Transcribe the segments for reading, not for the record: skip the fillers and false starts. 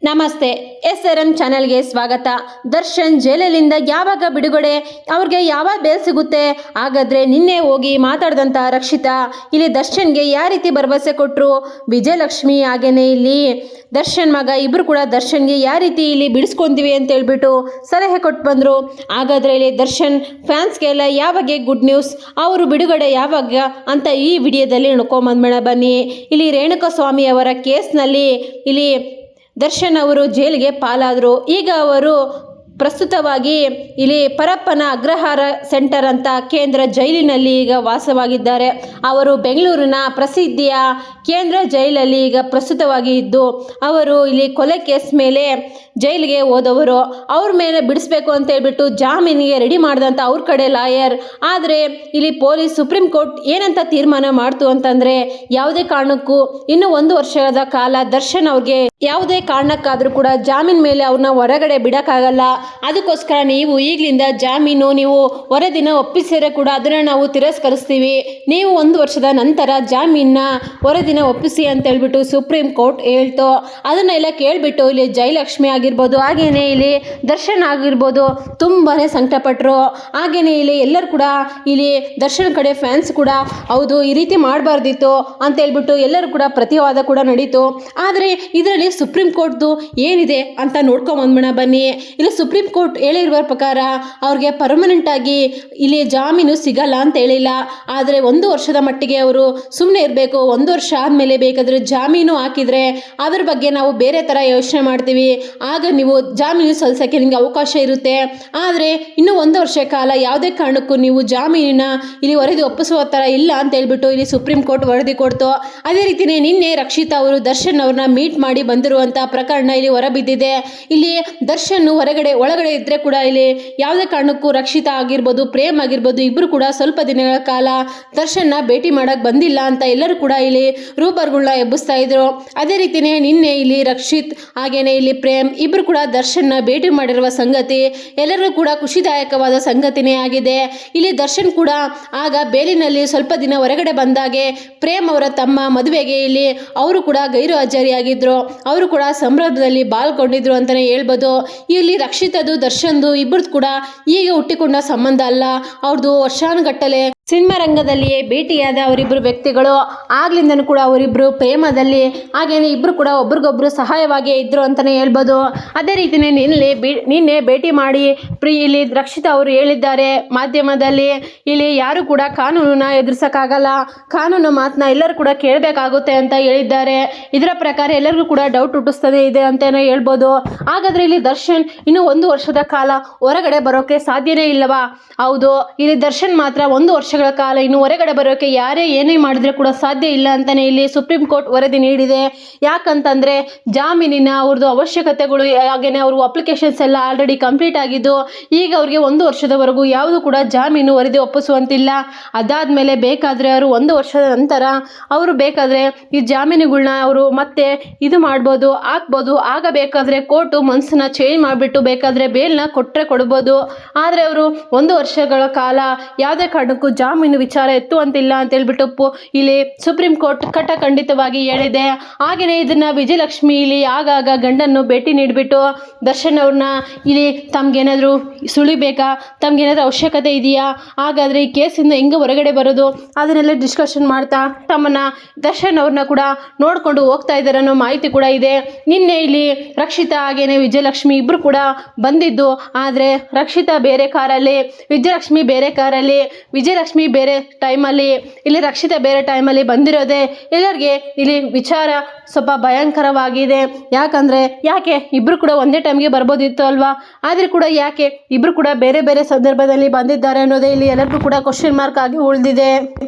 ನಮಸ್ತೆ, SRM ಚಾನೆಲ್ಗೆ ಸ್ವಾಗತ. ದರ್ಶನ್ ಜೈಲಲ್ಲಿಂದ ಯಾವಾಗ ಬಿಡುಗಡೆ, ಅವ್ರಿಗೆ ಯಾವಾಗ ಬೇಲ್ ಸಿಗುತ್ತೆ? ಹಾಗಾದ್ರೆ ನಿನ್ನೆ ಹೋಗಿ ಮಾತಾಡಿದಂಥ ರಕ್ಷಿತಾ ಇಲ್ಲಿ ದರ್ಶನ್ಗೆ ಯಾವ ರೀತಿ ಭರವಸೆ ಕೊಟ್ಟರು? ವಿಜಯಲಕ್ಷ್ಮಿ ಹಾಗೇನೆ ಇಲ್ಲಿ ದರ್ಶನ್ ಮಗ ಇಬ್ಬರು ಕೂಡ ದರ್ಶನ್ಗೆ ಯಾವ ರೀತಿ ಇಲ್ಲಿ ಬಿಡಿಸ್ಕೊಂತೀವಿ ಅಂತ ಹೇಳ್ಬಿಟ್ಟು ಸಲಹೆ ಕೊಟ್ಟು ಬಂದರು. ಹಾಗಾದರೆ ಇಲ್ಲಿ ದರ್ಶನ್ ಫ್ಯಾನ್ಸ್ಗೆಲ್ಲ ಯಾವಾಗ ಗುಡ್ ನ್ಯೂಸ್, ಅವರು ಬಿಡುಗಡೆ ಯಾವಾಗ ಅಂತ ಈ ವಿಡಿಯೋದಲ್ಲಿ ನೋಡ್ಕೊಂಬಂದ್ಬೇಡ ಬನ್ನಿ. ಇಲ್ಲಿ ರೇಣುಕಾಸ್ವಾಮಿ ಅವರ ಕೇಸ್ನಲ್ಲಿ ಇಲ್ಲಿ ದರ್ಶನ್ ಅವರು ಜೈಲಿಗೆ ಪಾಲಾದರು. ಈಗ ಅವರು ಪ್ರಸ್ತುತವಾಗಿ ಇಲ್ಲಿ ಪರಪ್ಪನ ಅಗ್ರಹಾರ ಸೆಂಟರ್ ಅಂತ ಕೇಂದ್ರ ಜೈಲಿನಲ್ಲಿ ಈಗ ವಾಸವಾಗಿದ್ದಾರೆ. ಅವರು ಬೆಂಗಳೂರಿನ ಪ್ರಸಿದ್ಧಿಯ ಕೇಂದ್ರ ಜೈಲಲ್ಲಿ ಈಗ ಪ್ರಸ್ತುತವಾಗಿ ಇದ್ದು, ಅವರು ಇಲ್ಲಿ ಕೊಲೆ ಕೇಸ್ ಮೇಲೆ ಜೈಲಿಗೆ ಹೋದವರು. ಅವ್ರ ಮೇಲೆ ಬಿಡಿಸ್ಬೇಕು ಅಂತ ಹೇಳ್ಬಿಟ್ಟು ಜಾಮೀನಿಗೆ ರೆಡಿ ಮಾಡಿದಂಥ ಅವ್ರ ಕಡೆ ಲಾಯರ್. ಆದರೆ ಇಲ್ಲಿ ಪೊಲೀಸ್ ಸುಪ್ರೀಂ ಕೋರ್ಟ್ ಏನಂತ ತೀರ್ಮಾನ ಮಾಡ್ತು ಅಂತಂದರೆ, ಯಾವುದೇ ಕಾರಣಕ್ಕೂ ಇನ್ನು 1 ವರ್ಷದ ಕಾಲ ದರ್ಶನ್ ಅವ್ರಿಗೆ ಯಾವುದೇ ಕಾರಣಕ್ಕಾದರೂ ಕೂಡ ಜಾಮೀನ್ ಮೇಲೆ ಅವ್ರನ್ನ ಹೊರಗಡೆ ಬಿಡೋಕ್ಕಾಗಲ್ಲ. ಅದಕ್ಕೋಸ್ಕರ ನೀವು ಈಗಲಿಂದ ಜಾಮೀನು ನೀವು ಹೊರದಿನ ಒಪ್ಪಿಸಿದರೆ ಕೂಡ ಅದನ್ನು ನಾವು ತಿರಸ್ಕರಿಸ್ತೀವಿ. ನೀವು 1 ವರ್ಷದ ನಂತರ ಜಾಮೀನನ್ನ ಹೊರದಿನ ಒಪ್ಪಿಸಿ ಅಂತ ಹೇಳ್ಬಿಟ್ಟು ಸುಪ್ರೀಂ ಕೋರ್ಟ್ ಹೇಳ್ತು. ಅದನ್ನೆಲ್ಲ ಕೇಳಿಬಿಟ್ಟು ಇಲ್ಲಿ ಜಯಲಕ್ಷ್ಮಿ ಆಗಿರ್ಬೋದು, ಹಾಗೇನೆ ಇಲ್ಲಿ ದರ್ಶನ್ ಆಗಿರ್ಬೋದು ತುಂಬಾ ಸಂಕಟಪಟ್ಟರು. ಹಾಗೇನೆ ಇಲ್ಲಿ ಎಲ್ಲರೂ ಕೂಡ ಇಲ್ಲಿ ದರ್ಶನ್ ಕಡೆ ಫ್ಯಾನ್ಸ್ ಕೂಡ ಹೌದು ಈ ರೀತಿ ಮಾಡಬಾರ್ದಿತ್ತು ಅಂತ ಹೇಳ್ಬಿಟ್ಟು ಎಲ್ಲರೂ ಕೂಡ ಪ್ರತಿವಾದ ಕೂಡ ನಡೀತು. ಆದರೆ ಇದರಲ್ಲಿ ಸುಪ್ರೀಂ ಕೋರ್ಟ್ದು ಏನಿದೆ ಅಂತ ನೋಡ್ಕೊಂಬಂದ್ಬಿಡ ಬನ್ನಿ. ಇಲ್ಲಿ ಸುಪ್ರೀಂ ಕೋರ್ಟ್ ಹೇಳಿರುವ ಪ್ರಕಾರ ಅವ್ರಿಗೆ ಪರ್ಮನೆಂಟ್ ಆಗಿ ಇಲ್ಲಿ ಜಾಮೀನು ಸಿಗಲ್ಲ ಅಂತ ಹೇಳಿಲ್ಲ. ಆದರೆ 1 ವರ್ಷದ ಮಟ್ಟಿಗೆ ಅವರು ಸುಮ್ಮನೆ ಇರಬೇಕು. 1 ವರ್ಷ ಆದಮೇಲೆ ಬೇಕಾದರೆ ಜಾಮೀನು ಹಾಕಿದರೆ ಅದ್ರ ಬಗ್ಗೆ ನಾವು ಬೇರೆ ಥರ ಯೋಚನೆ ಮಾಡ್ತೀವಿ, ಆಗ ನೀವು ಜಾಮೀನು ಸಲ್ಲಿಸೋಕ್ಕೆ ನಿಮಗೆ ಅವಕಾಶ ಇರುತ್ತೆ. ಆದರೆ ಇನ್ನೂ 1 ವರ್ಷ ಕಾಲ ಯಾವುದೇ ಕಾರಣಕ್ಕೂ ನೀವು ಜಾಮೀನಿನ ಇಲ್ಲಿ ವರದಿ ಒಪ್ಪಿಸುವ ಥರ ಇಲ್ಲ ಅಂತ ಹೇಳ್ಬಿಟ್ಟು ಇಲ್ಲಿ ಸುಪ್ರೀಂ ಕೋರ್ಟ್ ವರದಿ ಕೊಡ್ತು. ಅದೇ ರೀತಿಯೇ ನಿನ್ನೆ ರಕ್ಷಿತಾ ಅವರು ದರ್ಶನ್ ಅವ್ರನ್ನ ಮೀಟ್ ಮಾಡಿ ಬಂದಿರುವಂಥ ಪ್ರಕರಣ ಇಲ್ಲಿ ಹೊರಬಿದ್ದಿದೆ. ಇಲ್ಲಿ ದರ್ಶನ್ ಒಳಗಡೆ ಇದ್ದರೆ ಕೂಡ ಇಲ್ಲಿ ಯಾವುದೇ ಕಾರಣಕ್ಕೂ ರಕ್ಷಿತಾ ಆಗಿರ್ಬೋದು, ಪ್ರೇಮ್ ಆಗಿರ್ಬೋದು ಇಬ್ಬರು ಕೂಡ ಸ್ವಲ್ಪ ದಿನಗಳ ಕಾಲ ದರ್ಶನ್ನ ಭೇಟಿ ಮಾಡಕ್ಕೆ ಬಂದಿಲ್ಲ ಅಂತ ಎಲ್ಲರೂ ಕೂಡ ಇಲ್ಲಿ ರೂಪರ್ಗಳನ್ನ ಎಬ್ಬಿಸ್ತಾ ಇದ್ರು. ಅದೇ ರೀತಿಯೇ ನಿನ್ನೆ ಇಲ್ಲಿ ರಕ್ಷಿತ್ ಹಾಗೇನೆ ಇಲ್ಲಿ ಪ್ರೇಮ್ ಇಬ್ಬರು ಕೂಡ ದರ್ಶನ್ನ ಭೇಟಿ ಮಾಡಿರುವ ಸಂಗತಿ ಎಲ್ಲರೂ ಕೂಡ ಖುಷಿದಾಯಕವಾದ ಸಂಗತಿನೇ ಆಗಿದೆ. ಇಲ್ಲಿ ದರ್ಶನ್ ಕೂಡ ಆಗ ಬೇಲಿನಲ್ಲಿ ಸ್ವಲ್ಪ ದಿನ ಹೊರಗಡೆ ಬಂದಾಗೆ ಪ್ರೇಮ್ ಅವರ ತಮ್ಮ ಮದುವೆಗೆ ಇಲ್ಲಿ ಅವರು ಕೂಡ ಗೈರು ಹಾಜರಿಯಾಗಿದ್ರು. ಅವರು ಕೂಡ ಸಂಭ್ರಮದಲ್ಲಿ ಪಾಲ್ಗೊಂಡಿದ್ರು ಅಂತಲೇ ಹೇಳ್ಬೋದು. ಇಲ್ಲಿ ರಕ್ಷಿತದು ದರ್ಶನ್ದು ಇಬ್ಬರದು ಕೂಡ ಈಗ ಹುಟ್ಟಿಕೊಂಡ ಸಂಬಂಧ ಅಲ್ಲ, ಅವ್ರದ್ದು ವರ್ಷಾನುಗಟ್ಟಲೆ ಸಿನಿಮಾ ರಂಗದಲ್ಲಿಯೇ ಭೇಟಿಯಾದ ಅವರಿಬ್ಬರು ವ್ಯಕ್ತಿಗಳು. ಆಗ್ಲಿಂದನೂ ಕೂಡ ಅವರಿಬ್ಬರು ಪ್ರೇಮದಲ್ಲಿ ಹಾಗೇನೆ ಇಬ್ಬರು ಕೂಡ ಒಬ್ರಿಗೊಬ್ರು ಸಹಾಯವಾಗಿ ಇದ್ದರು ಅಂತಲೇ ಹೇಳ್ಬೋದು. ಅದೇ ರೀತಿಯೇ ನಿನ್ನೆ ಭೇಟಿ ಮಾಡಿ ಇಲ್ಲಿ ರಕ್ಷಿತಾ ಅವರು ಹೇಳಿದ್ದಾರೆ ಮಾಧ್ಯಮದಲ್ಲಿ, ಇಲ್ಲಿ ಯಾರು ಕೂಡ ಕಾನೂನನ್ನ ಎದುರಿಸೋಕ್ಕಾಗಲ್ಲ, ಕಾನೂನು ಮಾತನ್ನ ಎಲ್ಲರೂ ಕೂಡ ಕೇಳಬೇಕಾಗುತ್ತೆ ಅಂತ ಹೇಳಿದ್ದಾರೆ. ಇದರ ಪ್ರಕಾರ ಎಲ್ಲರಿಗೂ ಕೂಡ ಡೌಟ್ ಹುಟ್ಟಿಸ್ತದೆ ಇದೆ ಅಂತಲೇ ಹೇಳ್ಬೋದು. ಹಾಗಾದರೆ ಇಲ್ಲಿ ದರ್ಶನ್ ಇನ್ನು 1 ವರ್ಷದ ಕಾಲ ಹೊರಗಡೆ ಬರೋಕ್ಕೆ ಸಾಧ್ಯನೇ ಇಲ್ಲವಾ? ಹೌದು, ಇಲ್ಲಿ ದರ್ಶನ್ ಮಾತ್ರ 1 ವರ್ಷಗಳ ಕಾಲ ಇನ್ನು ಹೊರಗಡೆ ಬರೋಕ್ಕೆ ಯಾರೇ ಏನೇ ಮಾಡಿದ್ರೆ ಕೂಡ ಸಾಧ್ಯ ಇಲ್ಲ ಅಂತಲೇ ಇಲ್ಲಿ ಸುಪ್ರೀಂ ಕೋರ್ಟ್ ವರದಿ ನೀಡಿದೆ. ಯಾಕಂತಂದರೆ ಜಾಮೀನಿನ ಅವ್ರದ್ದು ಅವಶ್ಯಕತೆಗಳು ಹಾಗೆಯೇ ಅವರು ಅಪ್ಲಿಕೇಶನ್ಸ್ ಎಲ್ಲ ಆಲ್ರೆಡಿ ಕಂಪ್ಲೀಟ್ ಆಗಿದ್ದು, ಈಗ ಅವ್ರಿಗೆ 1 ವರ್ಷದವರೆಗೂ ಯಾವುದು ಕೂಡ ಜಾಮೀನು ವರದಿ ಒಪ್ಪಿಸುವಂತಿಲ್ಲ. ಅದಾದಮೇಲೆ ಬೇಕಾದರೆ ಅವರು 1 ವರ್ಷದ ನಂತರ ಅವರು ಬೇಕಾದರೆ ಈ ಜಾಮೀನುಗಳನ್ನ ಅವರು ಮತ್ತೆ ಇದು ಮಾಡ್ಬೋದು, ಹಾಕ್ಬೋದು. ಆಗ ಬೇಕಾದರೆ ಕೋರ್ಟು ಮನಸ್ಸನ್ನ ಚೇಂಜ್ ಮಾಡಿಬಿಟ್ಟು ಬೇಕಾದರೆ ಬೇಲ್ನ ಕೊಡ್ಬೋದು. ಆದರೆ ಅವರು 1 ವರ್ಷಗಳ ಕಾಲ ಯಾವುದೇ ಕಾರಣಕ್ಕೂ ಜಾಮೀನು ವಿಚಾರ ಎತ್ತುವಂತಿಲ್ಲ ಅಂತ ಹೇಳ್ಬಿಟ್ಟು ಇಲ್ಲಿ ಸುಪ್ರೀಂ ಕೋರ್ಟ್ ಖಂಡಿತವಾಗಿ ಹೇಳಿದೆ. ಹಾಗೆಯೇ ಇದನ್ನ ವಿಜಯಲಕ್ಷ್ಮಿ ಇಲ್ಲಿ ಆಗಾಗ ಗಂಡನ್ನು ಭೇಟಿ ನೀಡಿಬಿಟ್ಟು ದರ್ಶನ್ ಅವ್ರನ್ನ ಇಲ್ಲಿ ತಮ್ಗೇನಾದರೂ ಸುಳಿಬೇಕಾ, ತಮ್ಗೇನಾದರೂ ಅವಶ್ಯಕತೆ ಇದೆಯಾ, ಹಾಗಾದರೆ ಈ ಕೇಸಿಂದ ಹೆಂಗೆ ಹೊರಗಡೆ ಬರೋದು ಅದನ್ನೆಲ್ಲ ಡಿಸ್ಕಷನ್ ಮಾಡ್ತಾ ತಮ್ಮನ್ನ ದರ್ಶನ್ ಅವ್ರನ್ನ ಕೂಡ ನೋಡಿಕೊಂಡು ಹೋಗ್ತಾ ಇದ್ದಾರೆ ಅನ್ನೋ ಮಾಹಿತಿ ಕೂಡ ಇದೆ. ನಿನ್ನೆ ಇಲ್ಲಿ ರಕ್ಷಿತಾ ಹಾಗೇನೆ ವಿಜಯಲಕ್ಷ್ಮಿ ಇಬ್ಬರು ಕೂಡ ಬಂದಿದ್ದು, ಆದರೆ ರಕ್ಷಿತಾ ಬೇರೆ ಕಾರಲ್ಲಿ, ವಿಜಯಲಕ್ಷ್ಮಿ ಬೇರೆ ಕಾರಲ್ಲಿ, ವಿಜಯಲಕ್ಷ್ಮಿ ಬೇರೆ ಟೈಮಲ್ಲಿ, ಇಲ್ಲಿ ರಕ್ಷಿತಾ ಬೇರೆ ಟೈಮಲ್ಲಿ ಬಂದಿರೋದೆ ಎಲ್ಲರಿಗೆ ಇಲ್ಲಿ ವಿಚಾರ ಸ್ವಲ್ಪ ಭಯಂಕರವಾಗಿದೆ. ಯಾಕೆ ಇಬ್ಬರು ಕೂಡ ಒಂದೇ ಟೈಮ್ಗೆ ಬರ್ಬೋದಿತ್ತು ಅಲ್ವಾ? ಆದರೆ ಕೂಡ ಯಾಕೆ ಇಬ್ಬರು ಕೂಡ ಬೇರೆ ಬೇರೆ ಸಂದರ್ಭದಲ್ಲಿ ಬಂದಿದ್ದಾರೆ ಅನ್ನೋದೇ ಇಲ್ಲಿ ಎಲ್ಲರಿಗೂ ಕೂಡ ಕ್ವಶನ್ ಮಾರ್ಕ್ ಆಗಿ ಉಳಿದಿದೆ.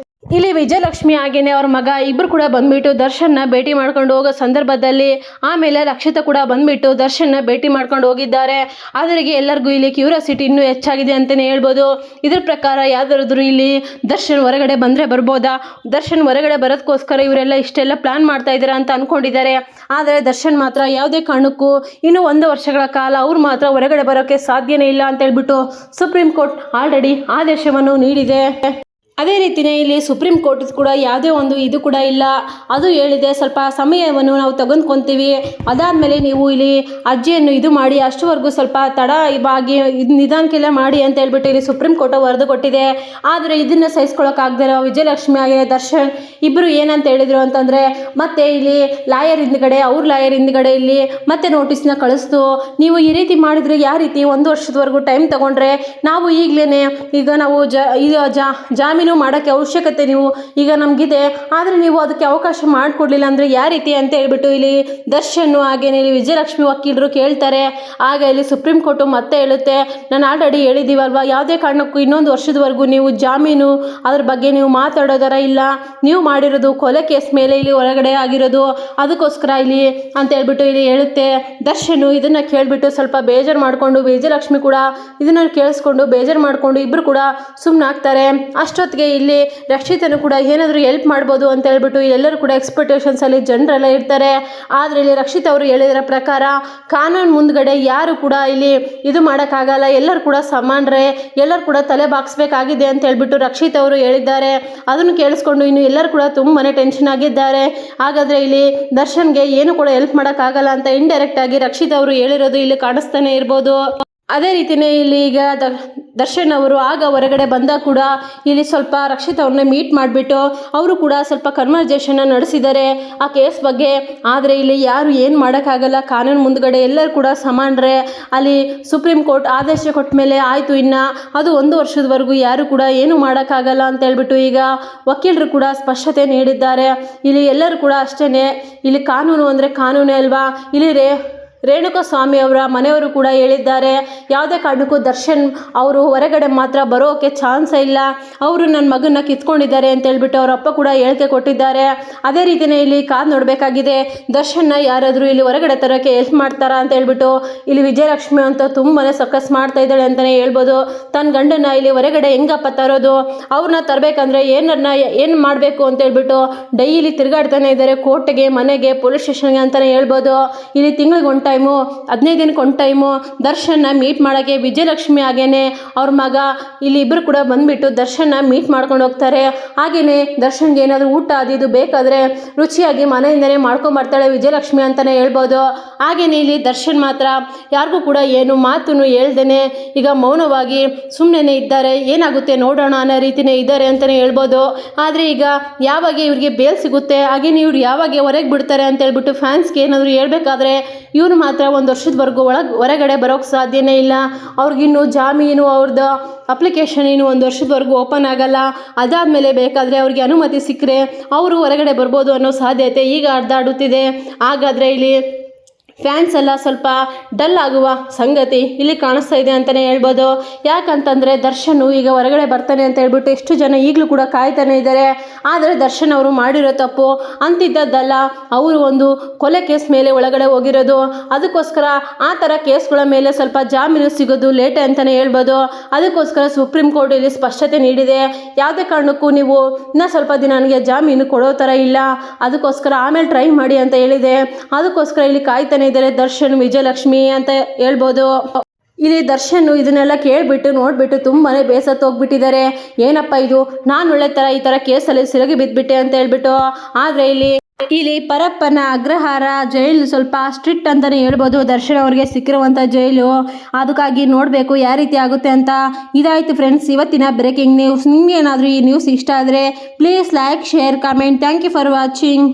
ಇಲ್ಲಿ ವಿಜಯಲಕ್ಷ್ಮಿ ಹಾಗೇನೆ ಅವ್ರ ಮಗ ಇಬ್ಬರು ಕೂಡ ಬಂದ್ಬಿಟ್ಟು ದರ್ಶನ್ನ ಭೇಟಿ ಮಾಡ್ಕೊಂಡು ಹೋಗೋ ಸಂದರ್ಭದಲ್ಲಿ ಆಮೇಲೆ ರಕ್ಷಿತಾ ಕೂಡ ಬಂದ್ಬಿಟ್ಟು ದರ್ಶನ್ನ ಭೇಟಿ ಮಾಡ್ಕೊಂಡು ಹೋಗಿದ್ದಾರೆ. ಅದರಿಗೆ ಎಲ್ಲರಿಗೂ ಇಲ್ಲಿ ಕ್ಯೂರಿಯಾಸಿಟಿ ಇನ್ನೂ ಹೆಚ್ಚಾಗಿದೆ ಅಂತಲೇ ಹೇಳ್ಬೋದು. ಇದ್ರ ಪ್ರಕಾರ ಯಾವ್ದಾದ್ರು ಇಲ್ಲಿ ದರ್ಶನ್ ಹೊರಗಡೆ ಬಂದರೆ ಬರ್ಬೋದಾ, ದರ್ಶನ್ ಹೊರಗಡೆ ಬರೋದಕ್ಕೋಸ್ಕರ ಇವರೆಲ್ಲ ಇಷ್ಟೆಲ್ಲ ಪ್ಲಾನ್ ಮಾಡ್ತಾ ಇದ್ದಾರೆ ಅಂತ ಅಂದ್ಕೊಂಡಿದ್ದಾರೆ. ಆದರೆ ದರ್ಶನ್ ಮಾತ್ರ ಯಾವುದೇ ಕಾರಣಕ್ಕೂ ಇನ್ನು 1 ವರ್ಷಗಳ ಕಾಲ ಅವ್ರು ಮಾತ್ರ ಹೊರಗಡೆ ಬರೋಕ್ಕೆ ಸಾಧ್ಯನೇ ಇಲ್ಲ ಅಂತ ಹೇಳ್ಬಿಟ್ಟು ಸುಪ್ರೀಂ ಕೋರ್ಟ್ ಆಲ್ರೆಡಿ ಆದೇಶವನ್ನು ನೀಡಿದೆ. ಅದೇ ರೀತಿಯೇ ಇಲ್ಲಿ ಸುಪ್ರೀಂ ಕೋರ್ಟ್ ಕೂಡ ಯಾವುದೇ ಒಂದು ಇದು ಕೂಡ ಇಲ್ಲ. ಅದು ಹೇಳಿದೆ ಸ್ವಲ್ಪ ಸಮಯವನ್ನು ನಾವು ತೆಗೆದುಕೊತೀವಿ, ಅದಾದಮೇಲೆ ನೀವು ಇಲ್ಲಿ ಅರ್ಜಿಯನ್ನು ಇದು ಮಾಡಿ ಅಷ್ಟುವರೆಗೂ ಸ್ವಲ್ಪ ತಡವಾಗಿ ಇದು ನಿಧಾನಕ್ಕೆಲ್ಲ ಮಾಡಿ ಅಂತ ಹೇಳ್ಬಿಟ್ಟು ಇಲ್ಲಿ ಸುಪ್ರೀಂ ಕೋರ್ಟ್ ವರದಿ ಕೊಟ್ಟಿದೆ. ಆದರೆ ಇದನ್ನು ಸಹಿಸ್ಕೊಳ್ಳೋಕ್ಕಾಗದಿರೋ ವಿಜಯಲಕ್ಷ್ಮಿ ಹಾಗೆ ದರ್ಶನ್ ಇಬ್ಬರು ಏನಂತ ಹೇಳಿದರು ಅಂತಂದರೆ, ಮತ್ತೆ ಇಲ್ಲಿ ಲಾಯರ್ ಹಿಂದ್ಗಡೆ ಅವ್ರ ಲಾಯರ್ ಹಿಂದ್ಗಡೆ ಇಲ್ಲಿ ಮತ್ತೆ ನೋಟಿಸ್ನ ಕಳಿಸ್ತು. ನೀವು ಈ ರೀತಿ ಮಾಡಿದರೆ ಯಾವ ರೀತಿ 1 ವರ್ಷದವರೆಗೂ ಟೈಮ್ ತಗೊಂಡ್ರೆ ನಾವು ಈಗಲೇ ಈಗ ನಾವು ಜಾಮೀನು ಮಾಡೋಕ್ಕೆ ಅವಶ್ಯಕತೆ ನೀವು ಈಗ ನಮಗಿದೆ, ಆದರೆ ನೀವು ಅದಕ್ಕೆ ಅವಕಾಶ ಮಾಡಿಕೊಡ್ಲಿಲ್ಲ ಅಂದರೆ ಯಾವ ರೀತಿ ಅಂತ ಹೇಳ್ಬಿಟ್ಟು ಇಲ್ಲಿ ದರ್ಶನ್ ಹಾಗೇನೆ ಇಲ್ಲಿ ವಿಜಯಲಕ್ಷ್ಮಿ ವಕೀಲರು ಕೇಳ್ತಾರೆ. ಆಗ ಇಲ್ಲಿ ಸುಪ್ರೀಂ ಕೋರ್ಟು ಮತ್ತೆ ಹೇಳುತ್ತೆ, ನಾನು ಆಲ್ರೆಡಿ ಹೇಳಿದ್ದೀವಲ್ವ, ಯಾವುದೇ ಕಾರಣಕ್ಕೂ 1 ವರ್ಷದವರೆಗೂ ನೀವು ಜಾಮೀನು ಅದ್ರ ಬಗ್ಗೆ ನೀವು ಮಾತಾಡೋದರ ಇಲ್ಲ, ನೀವು ಮಾಡಿರೋದು ಕೊಲೆ ಕೇಸ್ ಮೇಲೆ ಇಲ್ಲಿ ಹೊರಗಡೆ ಆಗಿರೋದು, ಅದಕ್ಕೋಸ್ಕರ ಇಲ್ಲಿ ಅಂತ ಹೇಳ್ಬಿಟ್ಟು ಇಲ್ಲಿ ಹೇಳುತ್ತೆ. ದರ್ಶನ್ ಇದನ್ನು ಕೇಳಿಬಿಟ್ಟು ಸ್ವಲ್ಪ ಬೇಜಾರು ಮಾಡಿಕೊಂಡು ವಿಜಯಲಕ್ಷ್ಮಿ ಕೂಡ ಇದನ್ನು ಕೇಳಿಸ್ಕೊಂಡು ಬೇಜಾರು ಮಾಡಿಕೊಂಡು ಇಬ್ಬರು ಕೂಡ ಸುಮ್ಮನಾಗ್ತಾರೆ. ಅಷ್ಟೊತ್ತಿಗೆ ಇಲ್ಲಿ ರಕ್ಷಿತನು ಕೂಡ ಏನಾದರೂ ಹೆಲ್ಪ್ ಮಾಡ್ಬೋದು ಅಂತ ಹೇಳ್ಬಿಟ್ಟು ಎಲ್ಲರೂ ಕೂಡ ಎಕ್ಸ್ಪೆಕ್ಟೇಷನ್ಸಲ್ಲಿ ಜನರೆಲ್ಲ ಇರ್ತಾರೆ. ಆದರೆ ಇಲ್ಲಿ ರಕ್ಷಿತ್ ಅವರು ಹೇಳಿರೋ ಪ್ರಕಾರ ಕಾನೂನು ಮುಂದ್ಗಡೆ ಯಾರು ಕೂಡ ಇಲ್ಲಿ ಇದು ಮಾಡೋಕ್ಕಾಗಲ್ಲ, ಎಲ್ಲರೂ ಕೂಡ ಸಮಾನರೇ, ಎಲ್ಲರೂ ಕೂಡ ತಲೆ ಬಾಗಿಸ್ಬೇಕಾಗಿದೆ ಅಂತ ಹೇಳ್ಬಿಟ್ಟು ರಕ್ಷಿತ್ ಅವರು ಹೇಳಿದ್ದಾರೆ. ಅದನ್ನು ಕೇಳಿಸ್ಕೊಂಡು ಇನ್ನು ಎಲ್ಲರೂ ಕೂಡ ತುಂಬಾ ಟೆನ್ಷನ್ ಆಗಿದ್ದಾರೆ. ಹಾಗಾದರೆ ಇಲ್ಲಿ ದರ್ಶನ್ಗೆ ಏನು ಕೂಡ ಹೆಲ್ಪ್ ಮಾಡೋಕ್ಕಾಗಲ್ಲ ಅಂತ ಇಂಡೈರೆಕ್ಟ್ ಆಗಿ ರಕ್ಷಿತ್ ಅವರು ಹೇಳಿರೋದು ಇಲ್ಲಿ ಕಾಣಿಸ್ತಾನೆ ಇರ್ಬೋದು. ಅದೇ ರೀತಿಯೇ ಇಲ್ಲಿ ಈಗ ದರ್ಶನ್ ಅವರು ಆಗ ಹೊರಗಡೆ ಬಂದಾಗ ಕೂಡ ಇಲ್ಲಿ ಸ್ವಲ್ಪ ರಕ್ಷಿತ್ ಅವ್ರನ್ನ ಮೀಟ್ ಮಾಡಿಬಿಟ್ಟು ಅವರು ಕೂಡ ಸ್ವಲ್ಪ ಕನ್ವರ್ಜೇಷನ್ನ ನಡೆಸಿದ್ದಾರೆ ಆ ಕೇಸ್ ಬಗ್ಗೆ. ಆದರೆ ಇಲ್ಲಿ ಯಾರು ಏನು ಮಾಡೋಕ್ಕಾಗಲ್ಲ, ಕಾನೂನು ಮುಂದ್ಗಡೆ ಎಲ್ಲರೂ ಕೂಡ ಸಮಾನರೇ. ಅಲ್ಲಿ ಸುಪ್ರೀಂ ಕೋರ್ಟ್ ಆದೇಶ ಕೊಟ್ಟ ಮೇಲೆ ಆಯಿತು, ಇನ್ನು ಅದು 1 ವರ್ಷದವರೆಗೂ ಯಾರು ಕೂಡ ಏನು ಮಾಡೋಕ್ಕಾಗಲ್ಲ ಅಂತ ಹೇಳ್ಬಿಟ್ಟು ಈಗ ವಕೀಲರು ಕೂಡ ಸ್ಪಷ್ಟತೆ ನೀಡಿದ್ದಾರೆ. ಇಲ್ಲಿ ಎಲ್ಲರೂ ಕೂಡ ಅಷ್ಟೇ, ಇಲ್ಲಿ ಕಾನೂನು ಅಂದರೆ ಕಾನೂನೇ ಅಲ್ವಾ. ಇಲ್ಲಿ ರೇಣುಕಾ ಸ್ವಾಮಿ ಅವರ ಮನೆಯವರು ಕೂಡ ಹೇಳಿದ್ದಾರೆ, ಯಾವುದೇ ಕಾರಣಕ್ಕೂ ದರ್ಶನ್ ಅವರು ಹೊರಗಡೆ ಮಾತ್ರ ಬರೋಕ್ಕೆ ಚಾನ್ಸೇ ಇಲ್ಲ, ಅವರು ನನ್ನ ಮಗನ್ನ ಕಿತ್ಕೊಂಡಿದ್ದಾರೆ ಅಂತ ಹೇಳ್ಬಿಟ್ಟು ಅವರ ಅಪ್ಪ ಕೂಡ ಹೇಳಿಕೆ ಕೊಟ್ಟಿದ್ದಾರೆ. ಅದೇ ರೀತಿಯೇ ಇಲ್ಲಿ ಕಾದು ನೋಡಬೇಕಾಗಿದೆ, ದರ್ಶನ್ನ ಯಾರಾದರೂ ಇಲ್ಲಿ ಹೊರಗಡೆ ತರೋಕ್ಕೆ ಹೆಲ್ಪ್ ಮಾಡ್ತಾರಾ ಅಂತ ಹೇಳ್ಬಿಟ್ಟು. ಇಲ್ಲಿ ವಿಜಯಲಕ್ಷ್ಮಿ ಅಂತ ತುಂಬಾ ಸಕ್ಕಸ್ ಮಾಡ್ತಾ ಇದ್ದಾಳೆ ಅಂತಲೇ ಹೇಳ್ಬೋದು. ತನ್ನ ಗಂಡನ ಇಲ್ಲಿ ಹೊರಗಡೆ ಹೆಂಗಪ್ಪ ತರೋದು, ಅವ್ರನ್ನ ತರಬೇಕಂದ್ರೆ ಏನು ಮಾಡಬೇಕು ಅಂತ ಹೇಳ್ಬಿಟ್ಟು ಡೈಲಿ ತಿರುಗಾಡ್ತಾನೆ ಇದ್ದಾರೆ, ಕೋರ್ಟ್ಗೆ, ಮನೆಗೆ, ಪೊಲೀಸ್ ಸ್ಟೇಷನ್ಗೆ ಅಂತಲೇ ಹೇಳ್ಬೋದು. ಇಲ್ಲಿ ತಿಂಗಳಿಗೆ 1 ಟೈಮು 15 ದಿನಕ್ಕೆ 1 ಟೈಮು ದರ್ಶನ್ನ ಮೀಟ್ ಮಾಡೋಕ್ಕೆ ವಿಜಯಲಕ್ಷ್ಮಿ ಹಾಗೇನೆ ಅವ್ರ ಮಗ ಇಲ್ಲಿ ಇಬ್ಬರು ಕೂಡ ಬಂದುಬಿಟ್ಟು ದರ್ಶನ್ನ ಮೀಟ್ ಮಾಡ್ಕೊಂಡು ಹೋಗ್ತಾರೆ. ಹಾಗೆಯೇ ದರ್ಶನ್ಗೆ ಏನಾದರೂ ಊಟ ಅದು ಬೇಕಾದರೆ ರುಚಿಯಾಗಿ ಮನೆಯಿಂದನೇ ಮಾಡ್ಕೊಂಬರ್ತಾಳೆ ವಿಜಯಲಕ್ಷ್ಮಿ ಅಂತಲೇ ಹೇಳ್ಬೋದು. ಹಾಗೆಯೇ ಇಲ್ಲಿ ದರ್ಶನ್ ಮಾತ್ರ ಯಾರಿಗೂ ಕೂಡ ಏನು ಮಾತನ್ನು ಹೇಳ್ದೇನೆ ಈಗ ಮೌನವಾಗಿ ಸುಮ್ಮನೆ ಇದ್ದಾರೆ, ಏನಾಗುತ್ತೆ ನೋಡೋಣ ಅನ್ನೋ ರೀತಿಯೇ ಇದ್ದಾರೆ ಅಂತಲೇ ಹೇಳ್ಬೋದು. ಆದರೆ ಈಗ ಯಾವಾಗ ಇವ್ರಿಗೆ ಬೇಲ್ ಸಿಗುತ್ತೆ, ಹಾಗೆಯೇ ಇವ್ರು ಯಾವಾಗ ಹೊರಗೆ ಬಿಡ್ತಾರೆ ಅಂತ ಹೇಳ್ಬಿಟ್ಟು ಫ್ಯಾನ್ಸ್ಗೆ ಏನಾದರೂ ಹೇಳ್ಬೇಕಾದ್ರೆ ಇವರು ಮಾತ್ರ 1 ವರ್ಷದವರೆಗೂ ಹೊರಗಡೆ ಬರೋಕ್ಕೆ ಸಾಧ್ಯನೇ ಇಲ್ಲ. ಅವ್ರಿಗಿನ್ನೂ ಜಾಮೀನು ಅವ್ರದ್ದು ಅಪ್ಲಿಕೇಶನ್ ಇನ್ನು 1 ವರ್ಷದವರೆಗೂ ಓಪನ್ ಆಗಲ್ಲ. ಅದಾದಮೇಲೆ ಬೇಕಾದರೆ ಅವ್ರಿಗೆ ಅನುಮತಿ ಸಿಕ್ಕರೆ ಅವರು ಹೊರಗಡೆ ಬರ್ಬೋದು ಅನ್ನೋ ಸಾಧ್ಯತೆ ಈಗ ಹರಿದಾಡುತ್ತಿದೆ. ಹಾಗಾದರೆ ಇಲ್ಲಿ ಫ್ಯಾನ್ಸ್ ಎಲ್ಲ ಸ್ವಲ್ಪ ಡಲ್ ಆಗುವ ಸಂಗತಿ ಇಲ್ಲಿ ಕಾಣಿಸ್ತಾ ಇದೆ ಅಂತಲೇ ಹೇಳ್ಬೋದು. ಯಾಕಂತಂದರೆ ದರ್ಶನ್ ಈಗ ಹೊರಗಡೆ ಬರ್ತಾನೆ ಅಂತ ಹೇಳ್ಬಿಟ್ಟು ಎಷ್ಟು ಜನ ಈಗಲೂ ಕೂಡ ಕಾಯ್ತಾನೆ ಇದ್ದಾರೆ. ಆದರೆ ದರ್ಶನ್ ಅವರು ಮಾಡಿರೋ ತಪ್ಪು ಅಂತಿದ್ದದ್ದಲ್ಲ, ಅವರು ಒಂದು ಕೊಲೆ ಕೇಸ್ ಮೇಲೆ ಒಳಗಡೆ ಹೋಗಿರೋದು, ಅದಕ್ಕೋಸ್ಕರ ಆ ಥರ ಕೇಸ್ಗಳ ಮೇಲೆ ಸ್ವಲ್ಪ ಜಾಮೀನು ಸಿಗೋದು ಲೇಟ್ ಅಂತಲೇ ಹೇಳ್ಬೋದು. ಅದಕ್ಕೋಸ್ಕರ ಸುಪ್ರೀಂ ಕೋರ್ಟ್ ಇಲ್ಲಿ ಸ್ಪಷ್ಟತೆ ನೀಡಿದೆ, ಯಾವುದೇ ಕಾರಣಕ್ಕೂ ನೀವು ಇನ್ನೂ ಸ್ವಲ್ಪ ದಿನ ನನಗೆ ಜಾಮೀನು ಕೊಡೋ ಥರ ಇಲ್ಲ, ಅದಕ್ಕೋಸ್ಕರ ಆಮೇಲೆ ಟ್ರೈ ಮಾಡಿ ಅಂತ ಹೇಳಿದೆ. ಅದಕ್ಕೋಸ್ಕರ ಇಲ್ಲಿ ಕಾಯ್ತಾನೆ ಇದ್ದಾರೆ ದರ್ಶನ್, ವಿಜಯಲಕ್ಷ್ಮಿ ಅಂತ ಹೇಳ್ಬೋದು. ಇಲ್ಲಿ ದರ್ಶನ್ ಇದನ್ನೆಲ್ಲ ಕೇಳಿಬಿಟ್ಟು ನೋಡಿಬಿಟ್ಟು ತುಂಬಾ ಬೇಸತ್ತು ಹೋಗ್ಬಿಟ್ಟಿದ್ದಾರೆ. ಏನಪ್ಪ ಇದು, ನಾನು ಒಳ್ಳೆ ಥರ ಈ ಥರ ಕೇಸಲ್ಲಿ ಸಿಲುಗಿ ಬಿದ್ದುಬಿಟ್ಟೆ ಅಂತ ಹೇಳ್ಬಿಟ್ಟು. ಆದರೆ ಇಲ್ಲಿ ಪರಪ್ಪನ ಅಗ್ರಹಾರ ಜೈಲು ಸ್ವಲ್ಪ ಸ್ಟ್ರಿಕ್ಟ್ ಅಂತಲೇ ಹೇಳ್ಬೋದು, ದರ್ಶನ್ ಅವ್ರಿಗೆ ಸಿಕ್ಕಿರುವಂಥ ಜೈಲು. ಅದಕ್ಕಾಗಿ ನೋಡಬೇಕು ಯಾವ ರೀತಿ ಆಗುತ್ತೆ ಅಂತ. ಇದಾಯಿತು ಫ್ರೆಂಡ್ಸ್ ಇವತ್ತಿನ ಬ್ರೇಕಿಂಗ್ ನ್ಯೂಸ್. ನಿಮಗೇನಾದರೂ ಈ ನ್ಯೂಸ್ ಇಷ್ಟ ಆದರೆ please like, share, comment. Thank you for watching.